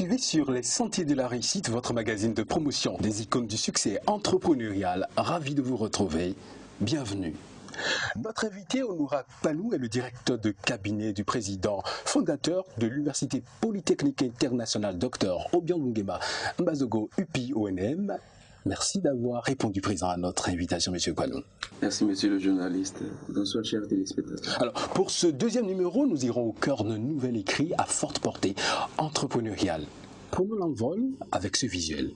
suivez sur les sentiers de la réussite, votre magazine de promotion des icônes du succès entrepreneurial. Ravi de vous retrouver. Bienvenue. Notre invité, Onura Panou, est le directeur de cabinet du président fondateur de l'Université Polytechnique Internationale, Dr Obiang Nguema Mbazogo UPI ONM. Merci d'avoir répondu présent à notre invitation, M. Panou. Merci, monsieur le journaliste. Bonsoir, chers téléspectateurs. Alors, pour ce deuxième numéro, nous irons au cœur d'un nouvel écrit à forte portée entrepreneuriale. Prenons l'envol avec ce visuel.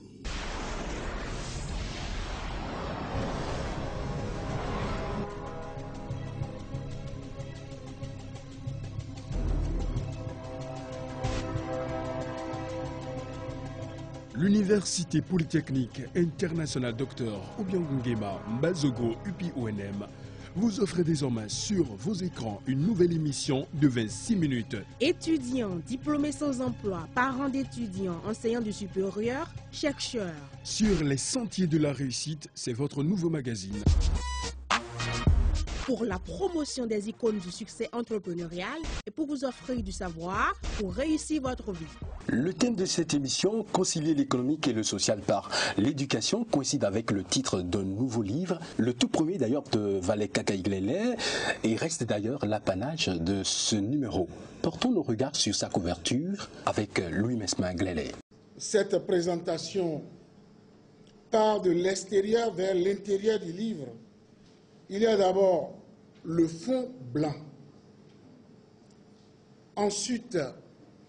L'Université Polytechnique Internationale Dr Obiang Nguema Mbazogo UPI ONM vous offre désormais sur vos écrans une nouvelle émission de 26 minutes. Étudiants, diplômés sans emploi, parents d'étudiants, enseignants du supérieur, chercheurs. Sur les sentiers de la réussite, c'est votre nouveau magazine. Pour la promotion des icônes du succès entrepreneurial et pour vous offrir du savoir pour réussir votre vie. Le thème de cette émission, concilier l'économique et le social par l'éducation, coïncide avec le titre d'un nouveau livre, le tout premier d'ailleurs de Valek Kakaï-Glele, et reste d'ailleurs l'apanage de ce numéro. Portons nos regards sur sa couverture avec Louis Mesmin Glele. Cette présentation part de l'extérieur vers l'intérieur du livre. Il y a d'abord le fond blanc. Ensuite,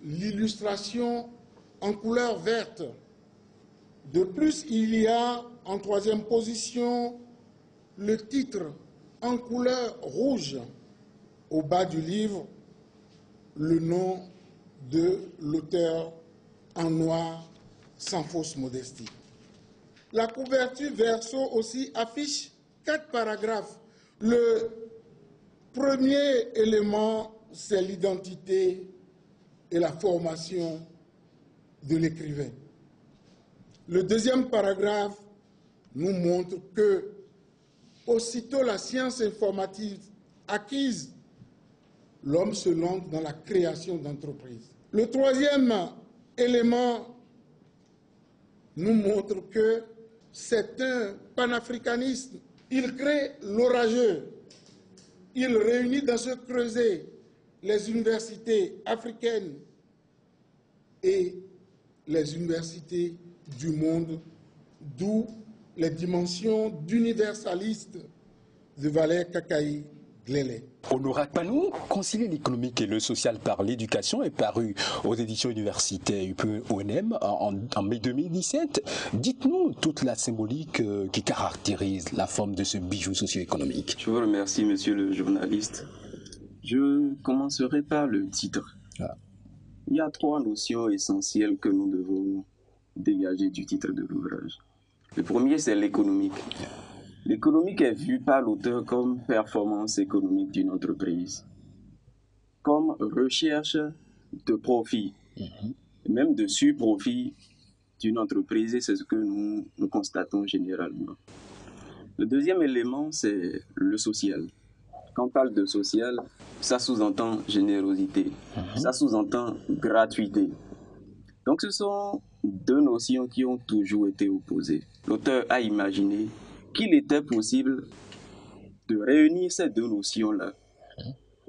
l'illustration en couleur verte. De plus, il y a en troisième position le titre en couleur rouge. Au bas du livre, le nom de l'auteur en noir, sans fausse modestie. La couverture verso aussi affiche 4 paragraphes. Le premier élément, c'est l'identité et la formation de l'écrivain. Le deuxième paragraphe nous montre que, aussitôt la science informative acquise, l'homme se lance dans la création d'entreprises. Le troisième élément nous montre que c'est un panafricanisme. Il crée l'orageux. Il réunit dans ce creuset les universités africaines et les universités du monde, d'où les dimensions d'universalistes de Valek Kakaï-Glele. Onura Panou, concilier l'économique et le social par l'éducation est paru aux éditions universitaires UPI ONM en mai 2017. Dites-nous toute la symbolique qui caractérise la forme de ce bijou socio-économique. Je vous remercie, monsieur le journaliste. Je commencerai par le titre. Il y a 3 notions essentielles que nous devons dégager du titre de l'ouvrage. Le premier, c'est l'économique. L'économique est vue par l'auteur comme performance économique d'une entreprise, comme recherche de profit, même de surprofit d'une entreprise, et c'est ce que nous constatons généralement. Le deuxième élément, c'est le social. Quand on parle de social, ça sous-entend générosité, ça sous-entend gratuité. Donc ce sont 2 notions qui ont toujours été opposées. L'auteur a imaginé qu'il était possible de réunir ces 2 notions-là,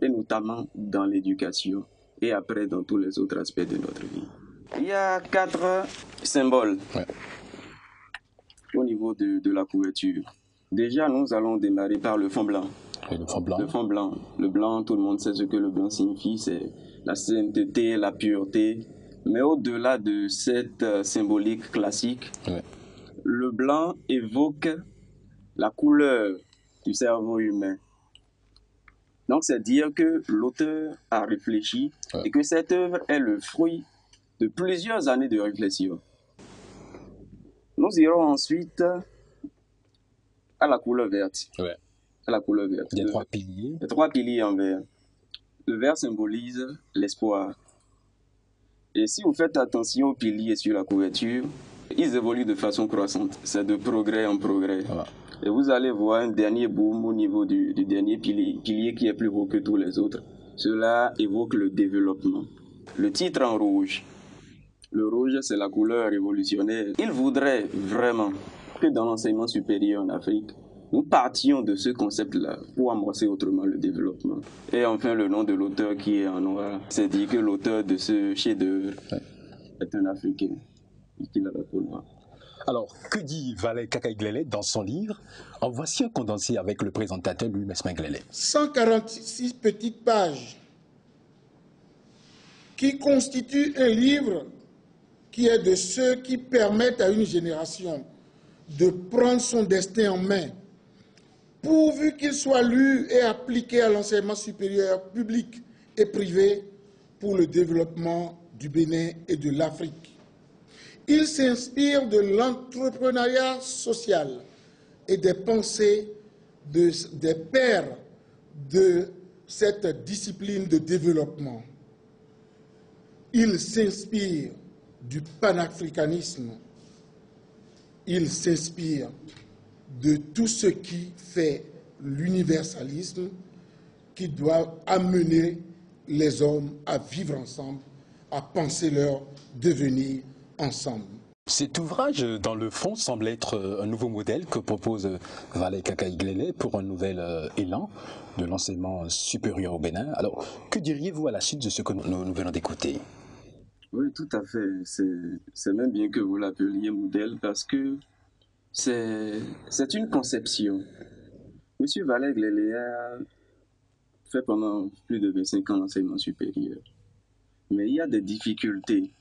et notamment dans l'éducation, et après dans tous les autres aspects de notre vie. Il y a 4 symboles au niveau de la couverture. Déjà, nous allons démarrer par le fond blanc. Le fond blanc. Le fond blanc. Le blanc, tout le monde sait ce que le blanc signifie, c'est la sainteté, la pureté. Mais au-delà de cette symbolique classique, le blanc évoque la couleur du cerveau humain. Donc, c'est dire que l'auteur a réfléchi et que cette œuvre est le fruit de plusieurs années de réflexion. Nous irons ensuite à la couleur verte. À la couleur verte. Il y a 3 piliers. Les 3 piliers en vert. Le vert symbolise l'espoir. Et si vous faites attention aux piliers sur la couverture, ils évoluent de façon croissante. C'est de progrès en progrès. Et vous allez voir un dernier boom au niveau du dernier pilier qui est plus haut que tous les autres. Cela évoque le développement. Le titre en rouge Le rouge, c'est la couleur révolutionnaire. Il voudrait vraiment que dans l'enseignement supérieur en Afrique, nous partions de ce concept-là pour amorcer autrement le développement. Et enfin, le nom de l'auteur qui est en noir, c'est dit que l'auteur de ce chef-d'œuvre est un Africain et qu'il a la peau noire. Alors, que dit Valet Kakaï-Glélé dans son livre? En voici un condensé avec le présentateur Louis Mesmin-Glélé. 146 petites pages qui constituent un livre qui est de ceux qui permettent à une génération de prendre son destin en main, pourvu qu'il soit lu et appliqué à l'enseignement supérieur public et privé pour le développement du Bénin et de l'Afrique. Il s'inspire de l'entrepreneuriat social et des pensées des pères de cette discipline de développement. Il s'inspire du panafricanisme. Il s'inspire de tout ce qui fait l'universalisme qui doit amener les hommes à vivre ensemble, à penser leur devenir ensemble. Cet ouvrage, dans le fond, semble être un nouveau modèle que propose Valet Kakaï-Glélé pour un nouvel élan de l'enseignement supérieur au Bénin. Alors, que diriez-vous à la suite de ce que nous venons d'écouter? Oui, tout à fait. C'est même bien que vous l'appeliez modèle parce que c'est une conception. Monsieur Valet Glélé a fait pendant plus de 25 ans l'enseignement supérieur. Mais il y a des difficultés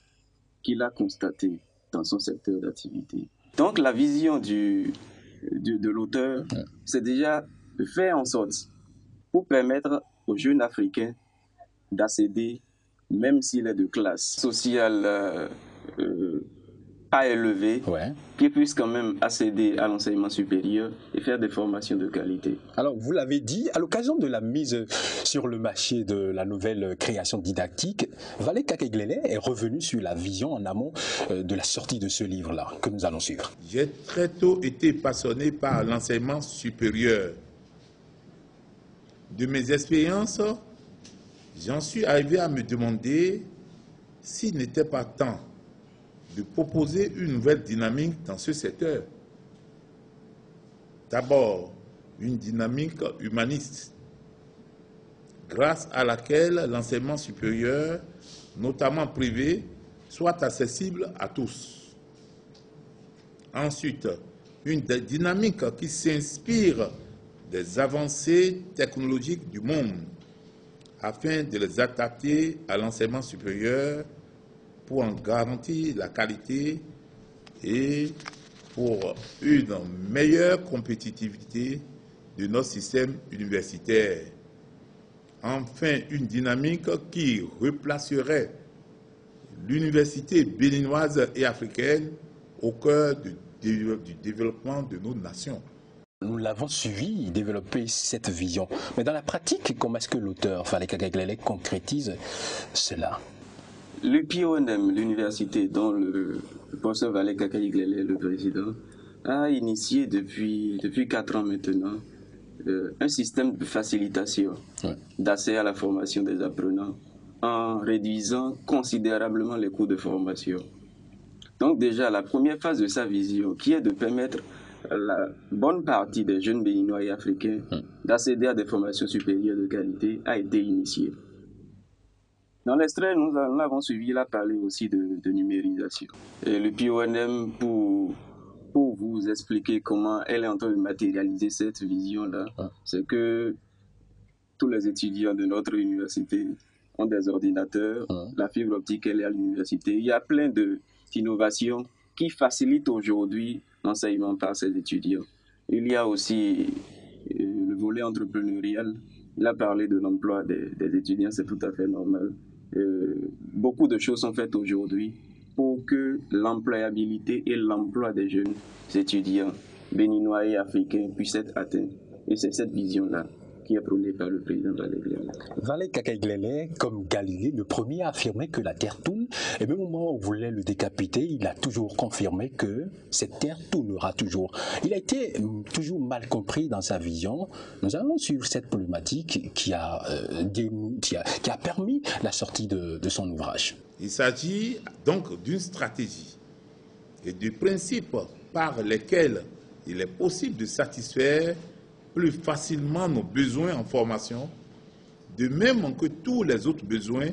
qu'il a constatées dans son secteur d'activité. Donc la vision de l'auteur, c'est déjà de faire en sorte pour permettre aux jeunes Africains d'accéder, même s'il est de classe sociale pas élevée, qu'ils puissent quand même accéder à l'enseignement supérieur et faire des formations de qualité. Alors, vous l'avez dit, à l'occasion de la mise sur le marché de la nouvelle création didactique, Valet Kakaï-Glélé est revenu sur la vision en amont de la sortie de ce livre-là, que nous allons suivre. J'ai très tôt été passionné par l'enseignement supérieur. De mes expériences, j'en suis arrivé à me demander s'il n'était pas temps de proposer une nouvelle dynamique dans ce secteur. D'abord, une dynamique humaniste, grâce à laquelle l'enseignement supérieur, notamment privé, soit accessible à tous. Ensuite, une dynamique qui s'inspire des avancées technologiques du monde, afin de les adapter à l'enseignement supérieur pour en garantir la qualité et pour une meilleure compétitivité de notre système universitaire. Enfin, une dynamique qui replacerait l'université béninoise et africaine au cœur du développement de nos nations. Nous l'avons suivi développer cette vision. Mais dans la pratique, comment est-ce que l'auteur Valet Kakaï-Glélé concrétise cela? L'UPONM, l'université dont le professeur Valet Kakaï-Glélé est le président, a initié depuis 4 ans maintenant un système de facilitation d'accès à la formation des apprenants en réduisant considérablement les coûts de formation. Donc déjà, la première phase de sa vision, qui est de permettre à la bonne partie des jeunes béninois et africains d'accéder à des formations supérieures de qualité, a été initiée. Dans l'extrait, nous avons suivi, il a parlé aussi de numérisation. Et le PONM, pour vous expliquer comment elle est en train de matérialiser cette vision-là, c'est que tous les étudiants de notre université ont des ordinateurs, la fibre optique elle est à l'université. Il y a plein d'innovations qui facilitent aujourd'hui l'enseignement par ces étudiants. Il y a aussi le volet entrepreneurial. Il a parlé de l'emploi des étudiants, c'est tout à fait normal. Beaucoup de choses sont faites aujourd'hui pour que l'employabilité et l'emploi des jeunes étudiants béninois et africains puissent être atteints. Et c'est cette vision-là qui est prônée par le président Valet Glélé. Valet Kakaï-Glélé, comme Galilée, le premier a affirmé que la Terre tourne, et même au moment où on voulait le décapiter, il a toujours confirmé que cette Terre tournera toujours. Il a été toujours mal compris dans sa vision. Nous allons suivre cette problématique qui a permis la sortie de son ouvrage. Il s'agit donc d'une stratégie et de principes par lesquels il est possible de satisfaire plus facilement nos besoins en formation, de même que tous les autres besoins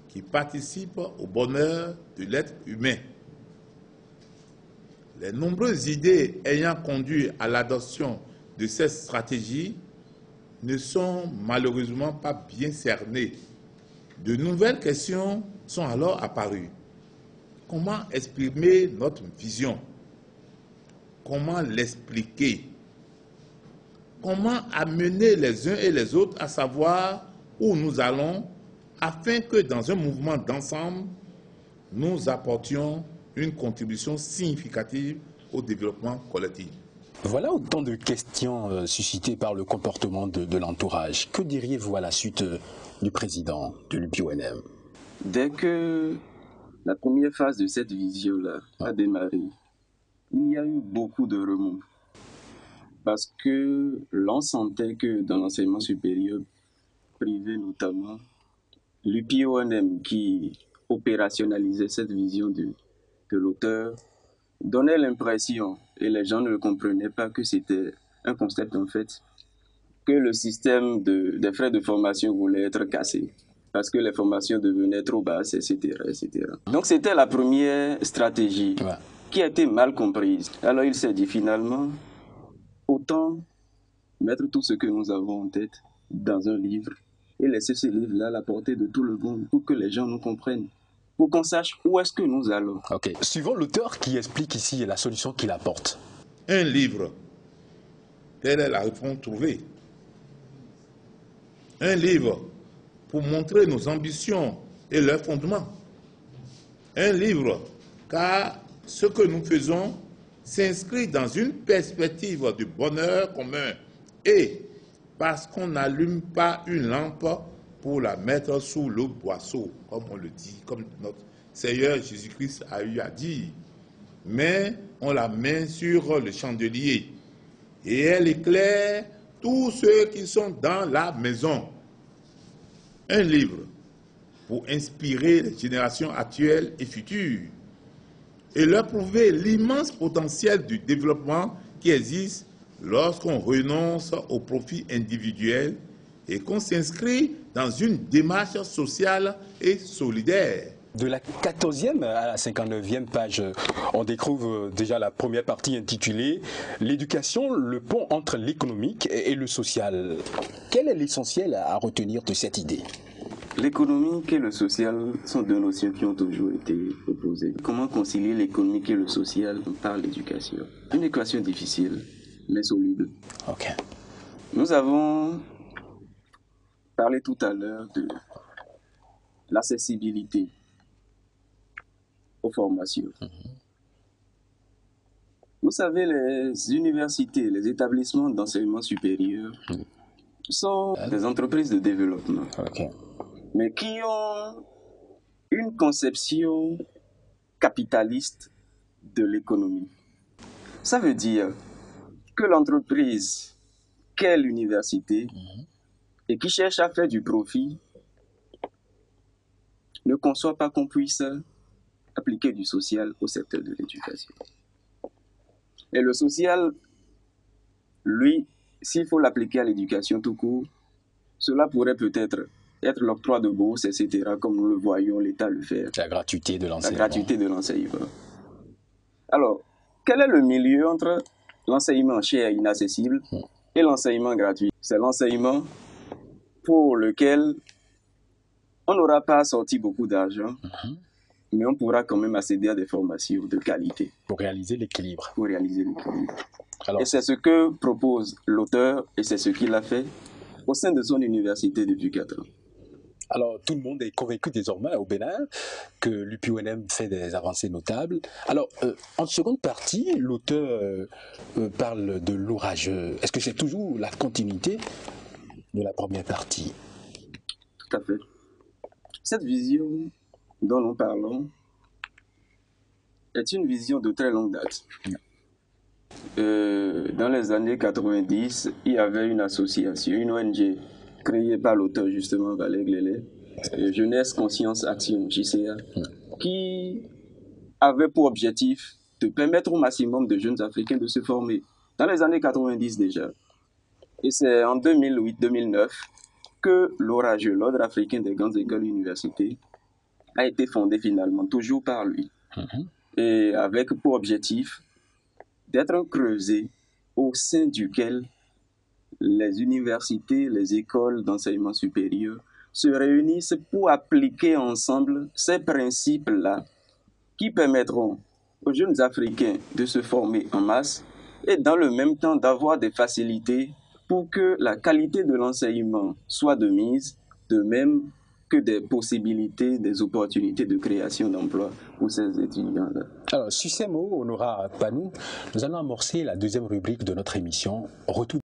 qui participent au bonheur de l'être humain. Les nombreuses idées ayant conduit à l'adoption de cette stratégie ne sont malheureusement pas bien cernées. De nouvelles questions sont alors apparues. Comment exprimer notre vision? Comment l'expliquer? Comment amener les uns et les autres à savoir où nous allons afin que dans un mouvement d'ensemble, nous apportions une contribution significative au développement collectif. Voilà autant de questions suscitées par le comportement de l'entourage. Que diriez-vous à la suite du président de l'UPONM? Dès que la première phase de cette vision-là a démarré, il y a eu beaucoup de remous. Parce que l'on sentait que dans l'enseignement supérieur privé notamment, l'UPONM qui opérationnalisait cette vision de l'auteur donnait l'impression, et les gens ne le comprenaient pas, que c'était un concept en fait, que le système des frais de formation voulait être cassé parce que les formations devenaient trop basses, etc. etc. Donc c'était la première stratégie qui a été mal comprise. Alors il s'est dit finalement, autant mettre tout ce que nous avons en tête dans un livre et laisser ce livre-là à la portée de tout le monde pour que les gens nous comprennent, pour qu'on sache où est-ce que nous allons. Ok. Suivons l'auteur qui explique ici la solution qu'il apporte. Un livre, telle est la réponse trouvée. Un livre pour montrer nos ambitions et leurs fondements. Un livre car ce que nous faisons s'inscrit dans une perspective de bonheur commun et parce qu'on n'allume pas une lampe pour la mettre sous le boisseau, comme on le dit, comme notre Seigneur Jésus-Christ a eu à dire. Mais on la met sur le chandelier et elle éclaire tous ceux qui sont dans la maison. Un livre pour inspirer les générations actuelles et futures et leur prouver l'immense potentiel du développement qui existe lorsqu'on renonce au profit individuel et qu'on s'inscrit dans une démarche sociale et solidaire. De la 14e à la 59e page, on découvre déjà la première partie intitulée « L'éducation, le pont entre l'économique et le social ». Quel est l'essentiel à retenir de cette idée? L'économique et le social sont deux notions qui ont toujours été opposées. Comment concilier l'économique et le social par l'éducation? Une équation difficile, mais soluble. Ok. Nous avons parlé tout à l'heure de l'accessibilité aux formations. Vous savez, les universités, les établissements d'enseignement supérieur sont des entreprises de développement, mais qui ont une conception capitaliste de l'économie. Ça veut dire que l'entreprise qu'est l'université et qui cherche à faire du profit ne conçoit pas qu'on puisse appliquer du social au secteur de l'éducation. Et le social, lui, s'il faut l'appliquer à l'éducation tout court, cela pourrait peut-être être l'octroi de bourses, etc., comme nous le voyons l'État le faire. La gratuité de l'enseignement. La gratuité de l'enseignement. Alors, quel est le milieu entre l'enseignement cher et inaccessible et l'enseignement gratuit? C'est l'enseignement pour lequel on n'aura pas sorti beaucoup d'argent, mais on pourra quand même accéder à des formations de qualité. Pour réaliser l'équilibre. Pour réaliser l'équilibre. Et c'est ce que propose l'auteur et c'est ce qu'il a fait au sein de son université depuis 4 ans. Alors, tout le monde est convaincu désormais au Bénin que l'UPONM fait des avancées notables. Alors, en seconde partie, l'auteur parle de l'orageux. Est-ce que c'est toujours la continuité de la première partie? Tout à fait. Cette vision dont nous parlons est une vision de très longue date. Dans les années 90, il y avait une association, une ONG créée par l'auteur justement Valère Glélé, Jeunesse, Conscience, Action, JCA, qui avait pour objectif de permettre au maximum de jeunes Africains de se former, dans les années 90 déjà. Et c'est en 2008-2009 que l'Ordre africain des grandes écoles et universités a été fondé finalement, toujours par lui. Et avec pour objectif d'être un creuset au sein duquel les universités, les écoles d'enseignement supérieur se réunissent pour appliquer ensemble ces principes-là qui permettront aux jeunes Africains de se former en masse et dans le même temps d'avoir des facilités pour que la qualité de l'enseignement soit de mise, de même que des possibilités, des opportunités de création d'emplois pour ces étudiants-là. Alors, sur ces mots, Honora Panou, nous allons amorcer la deuxième rubrique de notre émission, Retour